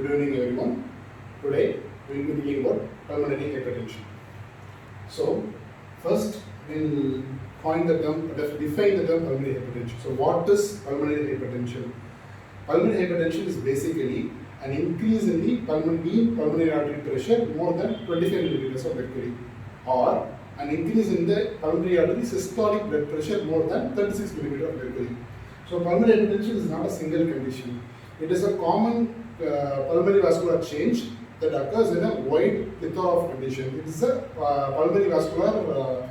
Good evening everyone. Today we will be dealing about pulmonary hypertension. So first we will define the term pulmonary hypertension. So what is pulmonary hypertension? Pulmonary hypertension is basically an increase in the pulmonary artery pressure more than 25 millimeters of mercury, or an increase in the pulmonary artery systolic blood pressure more than 36 millimeters of mercury. So pulmonary hypertension is not a single condition. It is a common pulmonary vascular change that occurs in a wide plethora of conditions. It is a pulmonary vascular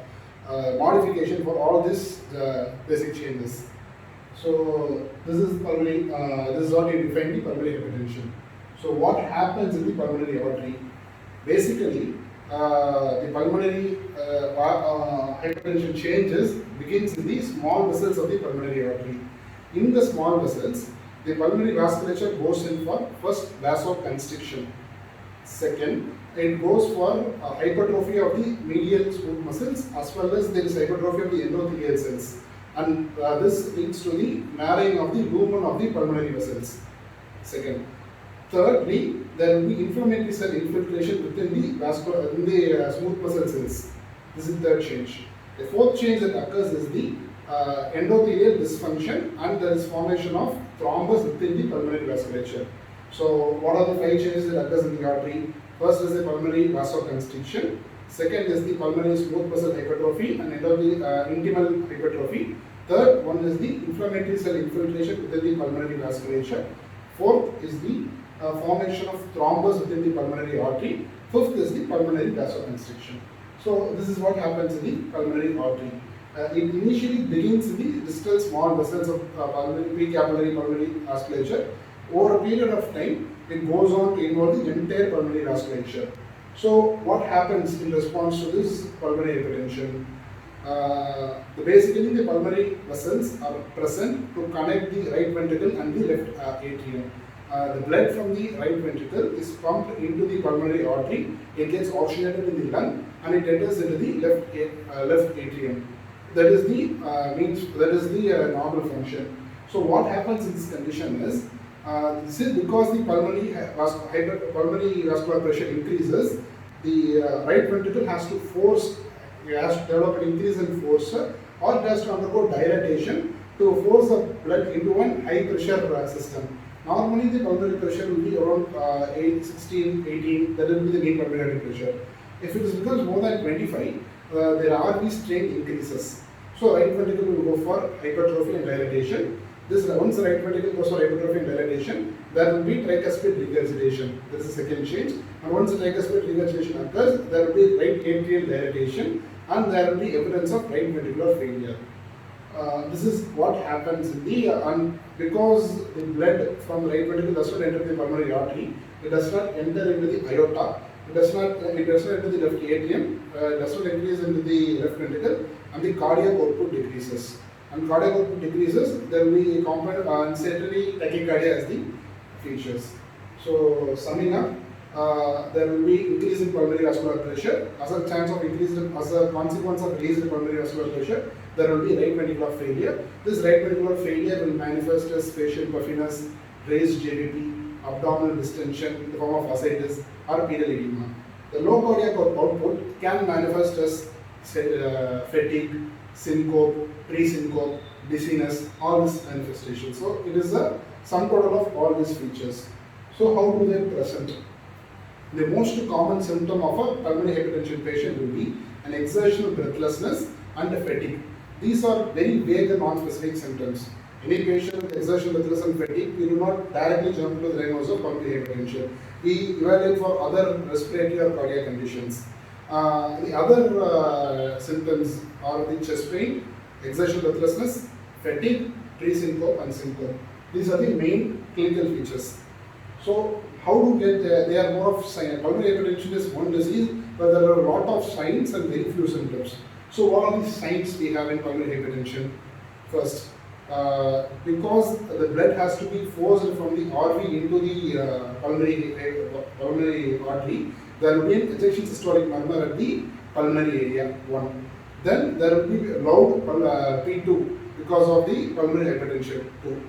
modification for all these basic changes. So this is pulmonary. This is what you define the pulmonary hypertension. So what happens in the pulmonary artery? Basically, the pulmonary hypertension changes begins in the small vessels of the pulmonary artery. In the small vessels, the pulmonary vasculature goes in for first vasoconstriction. Second, it goes for hypertrophy of the medial smooth muscles, as well as there is hypertrophy of the endothelial cells, and this leads to the narrowing of the lumen of the pulmonary vessels. Second. Thirdly, there will be inflammatory cell infiltration within the smooth muscle cells. This is the third change. The fourth change that occurs is the endothelial dysfunction, and there is formation of thrombus within the pulmonary vasculature. So what are the 5 changes that occurs in the artery? First is the pulmonary vasoconstriction. Second is the pulmonary smooth muscle hypertrophy and intimal hypertrophy. Third one is the inflammatory cell infiltration within the pulmonary vasculature. Fourth is the formation of thrombus within the pulmonary artery. Fifth is the pulmonary vasoconstriction. So this is what happens in the pulmonary artery. It initially begins in the distal small vessels of precapillary pulmonary vasculature. Over a period of time, it goes on to involve the entire pulmonary vasculature. So what happens in response to this pulmonary hypertension? Basically, the pulmonary vessels are present to connect the right ventricle and the left atrium. The blood from the right ventricle is pumped into the pulmonary artery. It gets oxygenated in the lung and it enters into the left atrium. That is the normal function. So what happens in this condition is, this is because the pulmonary vascular pressure increases, the right ventricle has to develop an increase in force, or it has to undergo dilatation to force the blood into one high pressure system. Normally the pulmonary pressure will be around 16, 18, that will be the mean pulmonary pressure. If it becomes more than 25, there are these strain increases. So right ventricle will go for hypertrophy and dilatation. Once the right ventricle goes for hypertrophy and dilatation, there will be tricuspid regurgitation. This is the second change. And once the tricuspid regurgitation occurs, there will be right atrial dilatation, and there will be evidence of right ventricular failure. This is what happens in the because the blood from the right ventricle does not enter the pulmonary artery. It does not enter into the aorta. It does not enter the left atrium. It does not increase into the left ventricle, and the cardiac output decreases. And cardiac output decreases, there will be a component certainly tachycardia as the features. So summing up, there will be increase in pulmonary vascular pressure. As a consequence of increased pulmonary vascular pressure, there will be right ventricular failure. This right ventricular failure will manifest as facial puffiness, raised JVP, abdominal distension in the form of ascites or pedal edema. The low cardiac output can manifest as fatigue, syncope, pre-syncope, dizziness, all these manifestations. So it is a sum total of all these features. So how do they present? The most common symptom of a pulmonary hypertension patient will be an exertional breathlessness and a fatigue. These are very vague and non-specific symptoms. Any patient with exertional breathlessness and fatigue, we do not directly jump to the diagnosis of pulmonary hypertension. We evaluate for other respiratory or cardiac conditions. The other symptoms are the chest pain, exertional breathlessness, fatigue, pre-syncope and syncope. These are the main clinical features. So how to get there? They are more of signs. Pulmonary hypertension is one disease, but there are a lot of signs and very few symptoms. So what are the signs we have in pulmonary hypertension? First, because the blood has to be forced from the RV into the pulmonary artery, there will be an ejection systolic murmur at the pulmonary area, 1. Then there will be loud P2 because of the pulmonary hypertension, 2.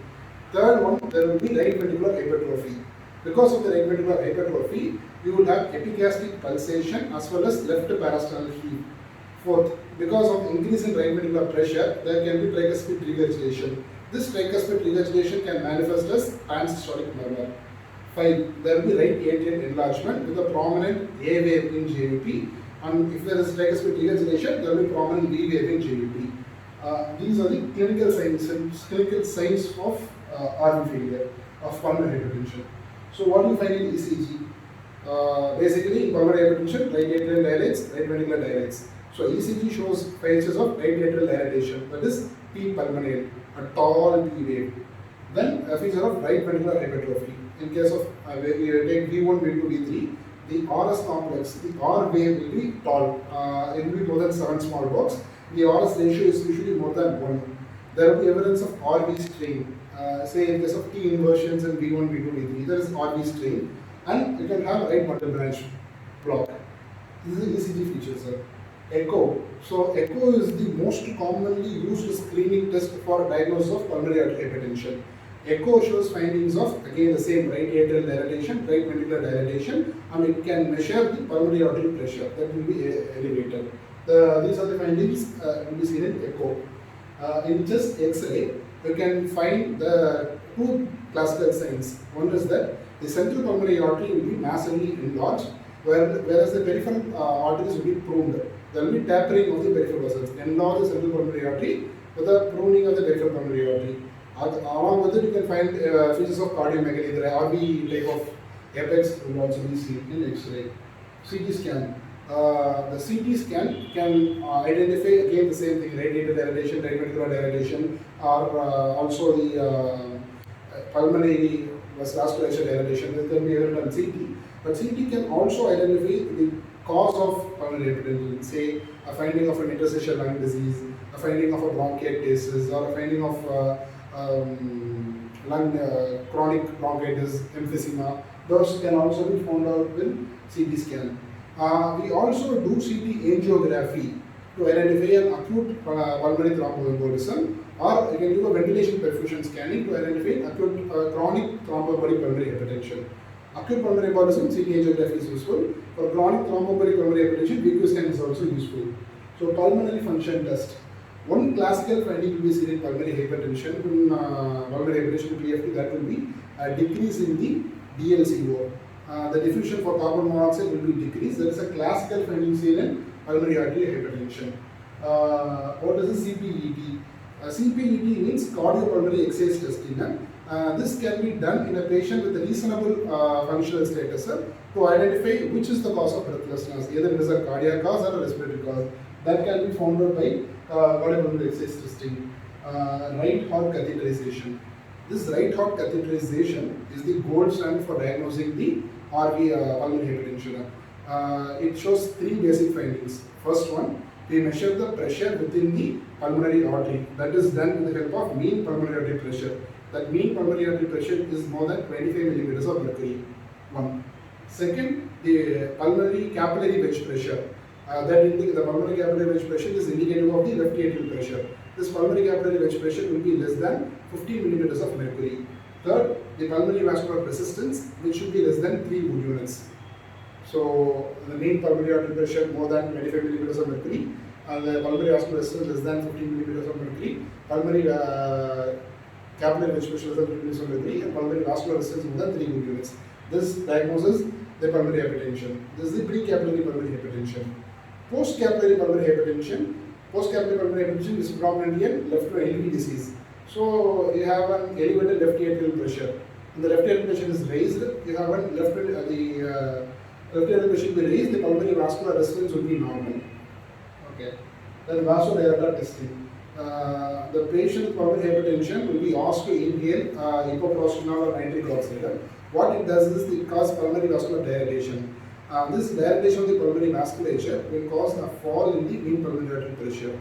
Third one, there will be right ventricular hypertrophy. Because of the right ventricular hypertrophy, you would have epigastric pulsation as well as left parasternal heave. Fourth, because of increase in right ventricular pressure, there can be tricuspid regurgitation. This tricuspid regurgitation can manifest as transsystolic murmur. 5. There will be right atrial enlargement with a prominent A wave in JVP, and if there is tricuspid regurgitation, there will be prominent B wave in JVP. These are the clinical signs of RV failure, of pulmonary hypertension. So what do you find in ECG? Basically, in pulmonary hypertension, right atrial dilates, right ventricular dilates. So ECG shows features of right atrial dilatation, that is P pulmonale, a tall P wave. Then a feature of right ventricular hypertrophy. In case of we take V1, V2, V3, the RS complex, the R wave will be tall. It will be more than 7 small blocks. The RS ratio is usually more than 1. There will be evidence of RV strain. Say in case of T inversions in V1, V2, V3, there is RV strain, and you can have right bundle branch block. This is the ECG feature, sir. Echo. So echo is the most commonly used screening test for diagnosis of pulmonary arterial hypertension. Echo shows findings of, again, the same right atrial dilatation, right ventricular dilatation, and it can measure the pulmonary arterial pressure that will be elevated. These are the findings will be seen in echo. In chest X-ray, you can find the two classical signs. One is that the central pulmonary artery will be massively enlarged, whereas the peripheral arteries will be pruned. There will be tapering of the peripheral vessels. Enlarge the central pulmonary artery with a pruning of the peripheral pulmonary artery. Along with it, you can find features of cardiomegaly. The RV type of apex will also be seen in X-ray. CT scan. The CT scan can identify again the same thing: right atrial dilatation, right ventricular dilatation, or also the pulmonary vasculature dilatation. This can be evident on CT. But CT can also identify the cause of pulmonary hypertension, say a finding of an interstitial lung disease, a finding of a bronchiectasis, or a finding of chronic bronchitis, emphysema. Those can also be found out in CT scan. We also do CT angiography to identify an acute pulmonary thromboembolism, or you can do a ventilation perfusion scanning to identify acute chronic thromboembolic pulmonary hypertension. Acute pulmonary embolism, CT angiography is useful. For chronic thromboembolic pulmonary hypertension, VQ scan is also useful. So pulmonary function test. One classical finding will be seen in pulmonary hypertension, pulmonary hypertension PFT, that will be a decrease in the DLCO. The diffusion for carbon monoxide will be decreased. There is a classical finding seen in pulmonary arterial hypertension. What is the CPET? CPET means cardiopulmonary exercise testing. This can be done in a patient with a reasonable functional status to identify which is the cause of breathlessness, either it is a cardiac cause or a respiratory cause. That can be found out by cardiopulmonary exercise testing. Right heart catheterization. This right heart catheterization is the gold standard for diagnosing the RV pulmonary hypertension. It shows 3 basic findings. First one, we measure the pressure within the pulmonary artery. That is done with the help of mean pulmonary artery pressure. That mean pulmonary artery pressure is more than 25 millimeters of mercury. One. Second, the pulmonary capillary wedge pressure. The pulmonary capillary wedge pressure is indicative of the left atrial pressure. This pulmonary capillary wedge pressure will be less than 15 millimeters of mercury. Third, the pulmonary vascular resistance, which should be less than 3 Wood units. So the mean pulmonary artery pressure more than 25 millimeters of mercury, and the pulmonary vascular resistance less than 15 millimeters of mercury. Pulmonary capillary wedge pressure less than 15 millimeters of mercury, and pulmonary vascular resistance more than 3 Wood units. This diagnoses the pulmonary hypertension. This is the pre-capillary pulmonary hypertension. Post-capillary pulmonary hypertension. Post-capillary pulmonary hypertension is predominantly a left LV disease. So you have an elevated left atrial pressure. When the left atrial pressure is raised, you have an left atrial pressure will be raised. The pulmonary vascular resistance will be normal. Okay. Then vasodilator testing. The patient with pulmonary hypertension will be asked to inhale epoprostenol or nitric oxide. What it does is it causes pulmonary vascular dilatation. This dilatation of the pulmonary vasculature will cause a fall in the mean pulmonary artery pressure.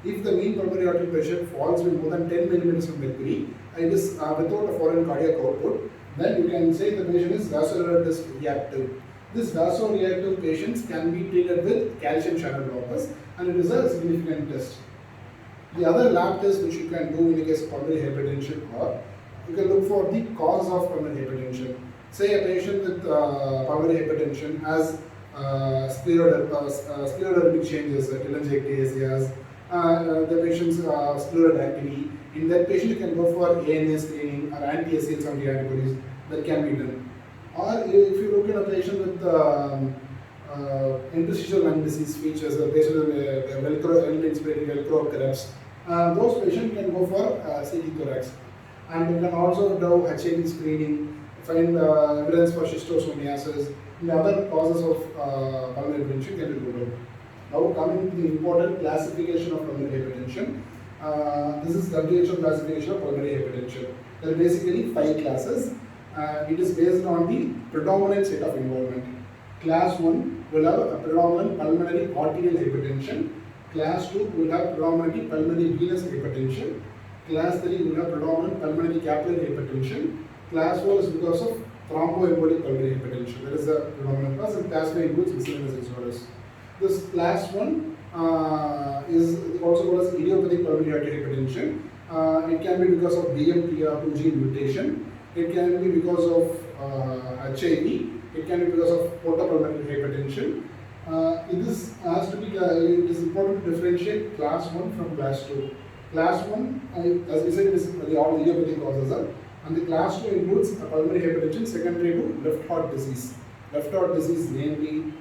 If the mean pulmonary artery pressure falls with more than 10 millimeters of mercury and it is without a foreign cardiac output, then you can say the patient is vasodilator reactive. This vasoreactive patients can be treated with calcium channel blockers, and it is a significant test. The other lab tests which you can do in the case of pulmonary hypertension are, you can look for the cause of pulmonary hypertension. Say a patient with pulmonary hypertension has sclerodermic changes, telangiectasias, the patient's scleral activity. In that patient, you can go for ANA screening or anti-ACL70 antibodies that can be done. Or if you look at a patient with interstitial lung disease features, a patient with velcro, inspirating velcro collapse, those patients can go for CT thorax. And you can also do HIV screening, find evidence for schistosomiasis, and other causes of pulmonary hypertension can be ruled out. Now coming to the important classification of pulmonary hypertension, this is WHO classification of pulmonary hypertension. There are basically 5 classes. It is based on the predominant state of involvement. Class 1 will have a predominant pulmonary arterial hypertension. Class 2 will have predominantly pulmonary venous hypertension. Class 3 will have predominant pulmonary capillary hypertension. Class 4 is because of thromboembolic pulmonary hypertension. That is the predominant class, and class 5 includes miscellaneous disorders. This class 1 is also called as idiopathic pulmonary arterial hypertension. It can be because of BMPR2 gene mutation. It can be because of HIV. It can be because of portopulmonary hypertension. It is important to differentiate class 1 from class 2. Class 1, as we said, it is all idiopathic causes, and the class 2 includes pulmonary hypertension secondary to left heart disease. Left heart disease, namely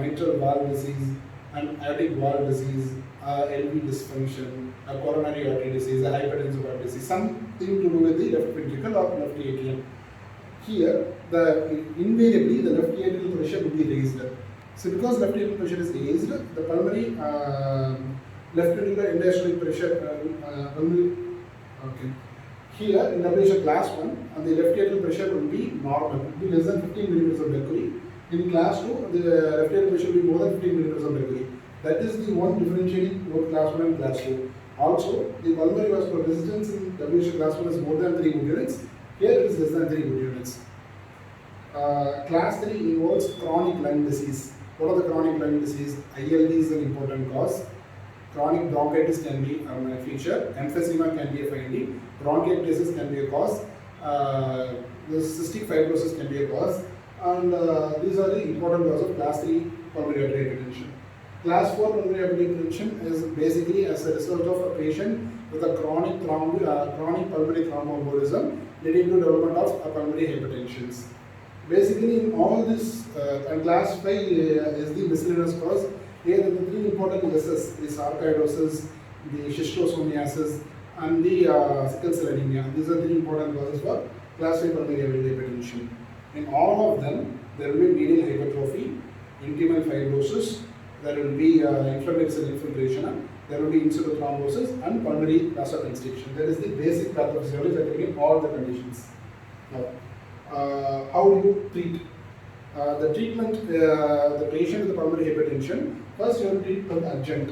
mitral valve disease and aortic valve disease, LV dysfunction, coronary artery disease, hypertensive heart disease, something to do with the left ventricle or left atrium. Here, invariably the left atrial pressure will be raised. So because left atrial pressure is raised, the pulmonary left ventricular end-diastolic pressure Here in WHO class 1, the left atrial pressure will be normal, it will be less than 15 millimeters of mercury. In class 2, the left atrial pressure will be more than 15 millimeters of mercury. That is the one differentiating both class 1 and class 2. Also, the pulmonary vascular resistance in WHO class 1 is more than 3 Wood units. Here it is less than 3 Wood units. Class 3 involves chronic lung disease. What are the chronic lung disease? ILD is an important cause. Chronic bronchitis can be a feature. Emphysema can be a finding. Bronchiectasis can be a cause. The cystic fibrosis can be a cause. And these are the important causes of class 3 pulmonary arterial hypertension. Class 4 pulmonary arterial hypertension is basically as a result of a patient with a chronic pulmonary thromboembolism leading to development of pulmonary hypertensions. Basically, in all this, and class 5 is the miscellaneous cause. Here are the 3 important diseases: the sarcoidosis, the schistosomiasis, and the sickle cell anemia. These are 3 important causes for class 5 pulmonary arterial hypertension. In all of them, there will be medial hypertrophy, intimal fibrosis, there will be inflammatory cell infiltration, there will be in-situ thrombosis, and pulmonary vasoconstriction. That is the basic pathophysiology that will in all the conditions. Now, how do you treat? The treatment, the patient with the pulmonary hypertension, first you have to treat with adjunct.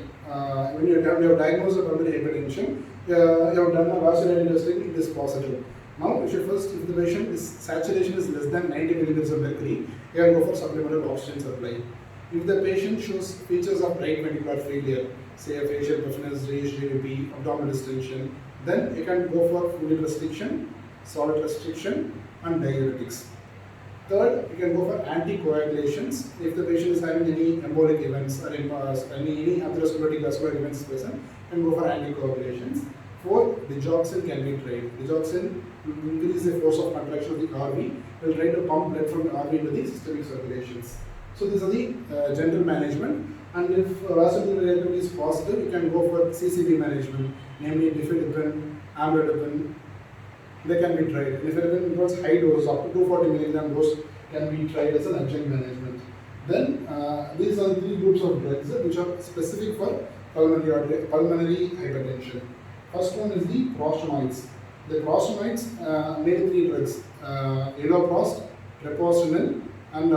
When you have diagnosed the pulmonary hypertension, you have done a vascular testing, it is positive. Now, if the patient saturation is less than 90 millimeters of mercury, you can go for supplemental oxygen supply. If the patient shows features of right ventricular failure, say a facial puffiness, raised GVP, abdominal distension, then you can go for fluid restriction, solid restriction, and diuretics. Third, you can go for anticoagulations. If the patient is having any embolic events or any atherosclerotic vascular events present, you can go for anticoagulations. Fourth, digoxin can be tried. Digoxin will increase the force of contraction of the RV. Will try to pump blood from the RV into the systemic circulations. So these are the general management. And if vascular relativity is positive, you can go for CCB management, namely difedipine, amlodipine. They can be tried. Difedipine involves high dose, up to 240 milligram dose, can be tried as an adjunct management. Then these are the 3 groups of drugs which are specific for pulmonary hypertension. First one is the prostanoids. The prostanoids made 3 drugs: iloprost, treprostinil, and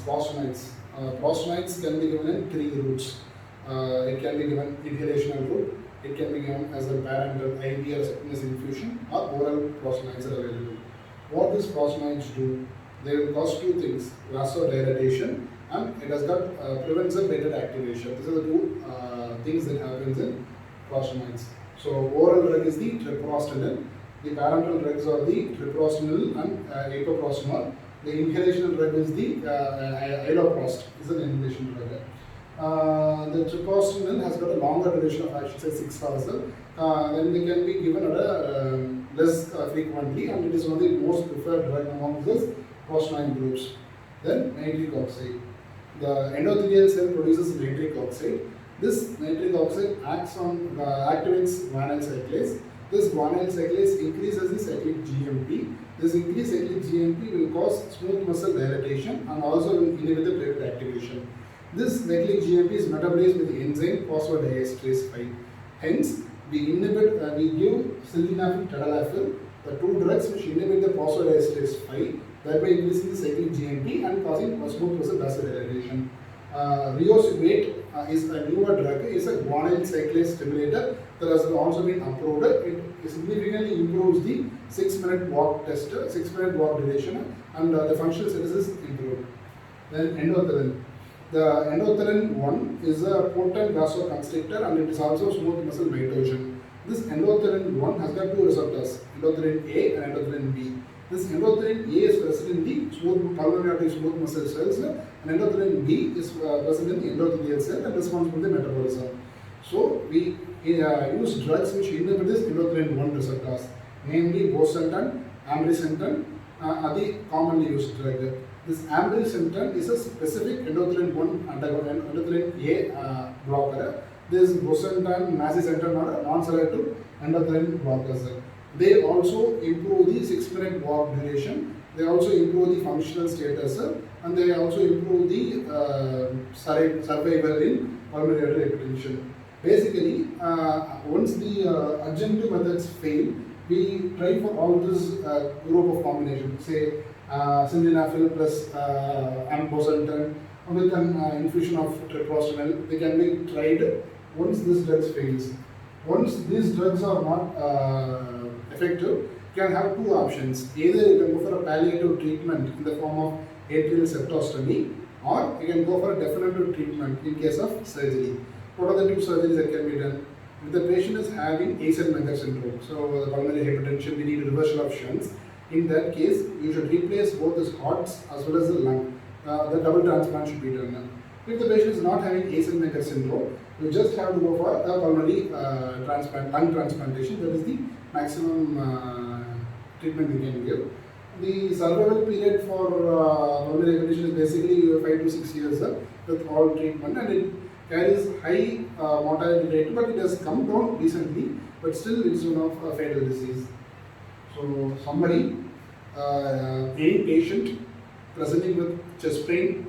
prostanoids. Prostanoids can be given in 3 routes. It can be given inhalational route, it can be given as a parenteral IV or subcutaneous infusion, or oral prostanoids are available. What these prostanoids do? They will cause 2 things: vasodilatation, and it has got prevents and beta activation. These are the 2 things that happens in prostanoids. So oral drug is the treprostinil. The parenteral drugs are the treprostinil and epoprostenol. The inhalational drug is the iloprost. Is an inhalation drug. The treprostinil has got a longer duration of action, say 6 hours. Then they can be given at a less frequently, and it is one of the most preferred drug among these prostanoid groups. Then nitric oxide. The endothelial cell produces nitric oxide. This nitric oxide activates guanyl cyclase. This guanyl cyclase increases the cyclic GMP. This increased cyclic GMP will cause smooth muscle dilatation and also will inhibit the platelet activation. This cyclic GMP is metabolized with the enzyme phosphodiesterase 5. Hence, we give sildenafil tadalafil, the two drugs which inhibit the phosphodiesterase 5, thereby increasing the cyclic GMP and causing smooth muscle vasodilation. Riociguate is a newer drug, is a guanyl cyclase stimulator that has also been approved. It significantly improves the 6-minute walk test, 6-minute walk duration, and the functional status is improved. Then endothelin. The endothelin 1 is a potent vasoconstrictor and it is also smooth muscle mitogen. This endothelin 1 has got two receptors, endothelin A and endothelin B. This endothelin A is present in the pulmonary artery smooth muscle cells, and endothelin B is present in the endothelial cell and responsible for the metabolism. So we use drugs which inhibit this endothelin 1 receptors, namely bosentan, ambrisentan are the commonly used drug. This ambrisentan is a specific endothelin 1 endothelin A blocker. This bosentan, macitentan are non-selective endothelin blockers. They also improve the 6-minute walk duration. They also improve the functional status, and they also improve the survival in pulmonary hypertension. Basically, once the adjunctive methods fail, we try for all this group of combinations. Say sildenafil plus bosentan with an infusion of treprostinil. They can be tried once this drugs fails. Once these drugs are not effective, you can have two options. Either you can go for a palliative treatment in the form of atrial septostomy, or you can go for a definitive treatment in case of surgery. What are the two surgeries that can be done? If the patient is having Eisenmenger syndrome, so the pulmonary hypertension, we need reversal of shunts. In that case, you should replace both his hearts as well as the lung. The double transplant should be done. If the patient is not having Eisenmenger syndrome, you just have to go for a pulmonary lung transplantation. That is the maximum treatment we can give. The survival period for pulmonary hypertension is basically 5 to 6 years with all treatment, and it carries high mortality rate, but it has come down recently, but still it's one of a fatal disease. So somebody, any patient presenting with chest pain,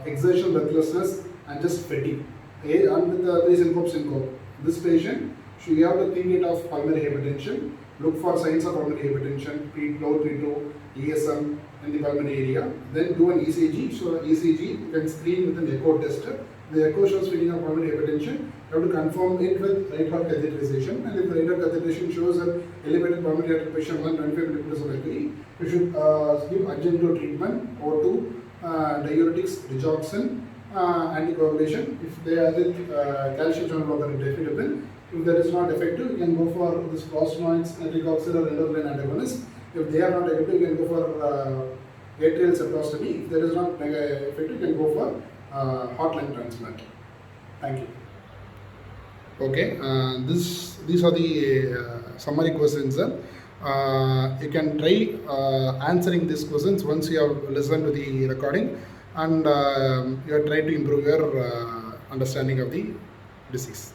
exertional breathlessness and just fatigue, and with the pre-syncope. This patient should have to think it of pulmonary hypertension, look for signs of pulmonary hypertension, low P2, ESM in the pulmonary area, then do an ECG. So ECG you can screen with an echo test. The echo shows feeling of pulmonary hypertension. You have to confirm it with right heart catheterization, and if the right heart catheterization shows an elevated pulmonary artery pressure more than 25 millimeters of mercury, you should give adjunctive treatment, O2, diuretics, digoxin, anticoagulation. If they are with calcium channel blocker, definitively. If that is not effective, you can go for this prostanoids, nitric oxide or endothelin antagonist. If they are not effective, you can go for atrial septostomy. If that is not effective, you can go for heart lung transplant. Thank you. Okay, these are the summary questions. You can try answering these questions once you have listened to the recording, and you are trying to improve your understanding of the disease.